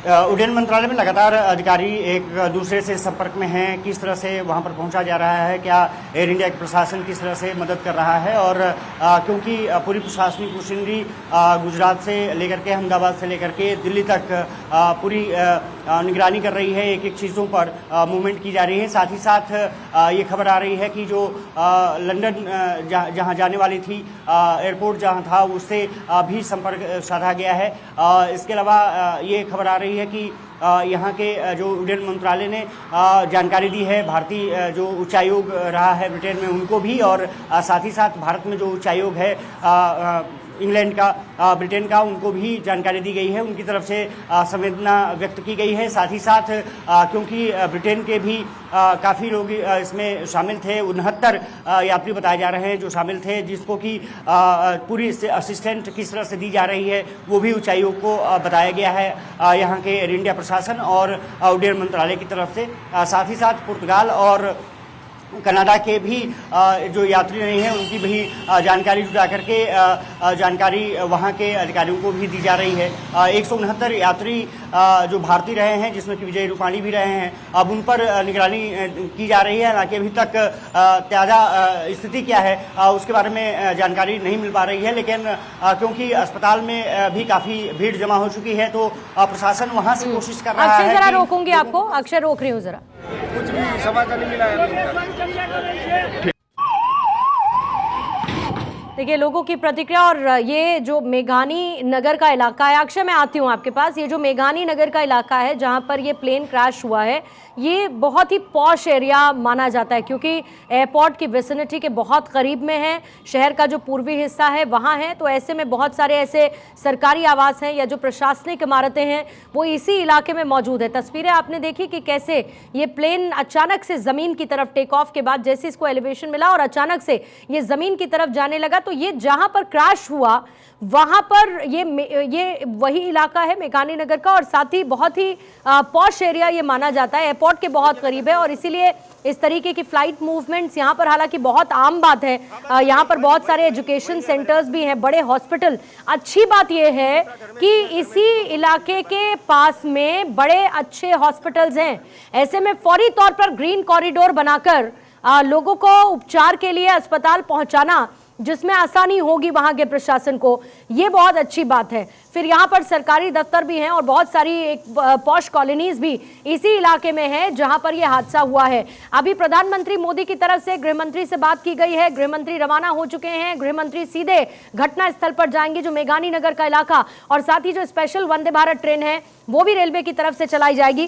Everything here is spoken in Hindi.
उड्डयन मंत्रालय में लगातार अधिकारी एक दूसरे से संपर्क में हैं। किस तरह से वहां पर पहुंचा जा रहा है, क्या एयर इंडिया के प्रशासन किस तरह से मदद कर रहा है, और क्योंकि पूरी प्रशासनिक मशीनरी गुजरात से लेकर के अहमदाबाद से लेकर के दिल्ली तक पूरी निगरानी कर रही है, एक एक चीज़ों पर मूवमेंट की जा रही है। साथ ही साथ ये खबर आ रही है कि जो लंदन जहां जाने वाली थी, एयरपोर्ट जहां था, उससे भी संपर्क साधा गया है। इसके अलावा ये खबर आ रही है कि यहाँ के जो उड्डयन मंत्रालय ने जानकारी दी है, भारतीय जो उच्चायोग रहा है ब्रिटेन में उनको भी, और साथ ही साथ भारत में जो उच्चायोग है इंग्लैंड का, ब्रिटेन का, उनको भी जानकारी दी गई है। उनकी तरफ से संवेदना व्यक्त की गई है। साथ ही साथ क्योंकि ब्रिटेन के भी काफ़ी लोग इसमें शामिल थे, 69 यात्री बताए जा रहे हैं जो शामिल थे, जिसको कि पूरी असिस्टेंट किस तरह से दी जा रही है वो भी उच्चायोग को बताया गया है यहाँ के एयर इंडिया प्रशासन और उड्डयन मंत्रालय की तरफ से। साथ ही साथ पुर्तगाल और कनाडा के भी जो यात्री नहीं हैं उनकी भी जानकारी जुटा करके जानकारी वहाँ के अधिकारियों को भी दी जा रही है। 169 यात्री जो भारतीय रहे हैं, जिसमें कि विजय रूपाणी भी रहे हैं, अब उन पर निगरानी की जा रही है। हालांकि अभी तक ताज़ा स्थिति क्या है उसके बारे में जानकारी नहीं मिल पा रही है, लेकिन क्योंकि अस्पताल में भी काफ़ी भीड़ जमा हो चुकी है तो प्रशासन वहाँ से कोशिश कर रहा है। जरा रोकूंगी आपको, अक्षय रोक रही हूँ जरा। कुछ भी समाचार नहीं मिला है। देखिए लोगों की प्रतिक्रिया, और ये जो मेघानी नगर का इलाका है, अक्षय मैं आती हूँ आपके पास, ये जो मेघानी नगर का इलाका है जहाँ पर ये प्लेन क्रैश हुआ है, ये बहुत ही पॉश एरिया माना जाता है क्योंकि एयरपोर्ट की विसिनिटी के बहुत करीब में है, शहर का जो पूर्वी हिस्सा है वहाँ है, तो ऐसे में बहुत सारे ऐसे सरकारी आवास हैं या जो प्रशासनिक इमारतें हैं वो इसी इलाके में मौजूद है। तस्वीरें आपने देखी कि कैसे ये प्लेन अचानक से ज़मीन की तरफ टेक ऑफ के बाद जैसे इसको एलिवेशन मिला और अचानक से ये ज़मीन की तरफ जाने लगा, तो ये जहां पर क्रैश हुआ वहां पर ये वही इलाका है मेघानी नगर का, और साथ ही बहुत ही पॉश एरिया ये माना जाता है, एयरपोर्ट के बहुत करीब है, और इसीलिए इस तरीके की फ्लाइट मूवमेंट्स यहाँ पर हालांकि बहुत आम बात है। यहाँ पर बहुत सारे एजुकेशन सेंटर्स भी हैं, बड़े हॉस्पिटल। अच्छी बात यह है कि इसी इलाके के पास में बड़े अच्छे हॉस्पिटल्स हैं, ऐसे में फौरी तौर पर ग्रीन कॉरिडोर बनाकर लोगों को उपचार के लिए अस्पताल पहुंचाना, जिसमें आसानी होगी वहां के प्रशासन को, ये बहुत अच्छी बात है। फिर यहाँ पर सरकारी दफ्तर भी हैं और बहुत सारी एक पॉश कॉलोनीज भी इसी इलाके में है जहां पर यह हादसा हुआ है। अभी प्रधानमंत्री मोदी की तरफ से गृहमंत्री से बात की गई है, गृहमंत्री रवाना हो चुके हैं, गृहमंत्री सीधे घटना स्थल पर जाएंगे जो मेघानी नगर का इलाका, और साथ ही जो स्पेशल वंदे भारत ट्रेन है वो भी रेलवे की तरफ से चलाई जाएगी।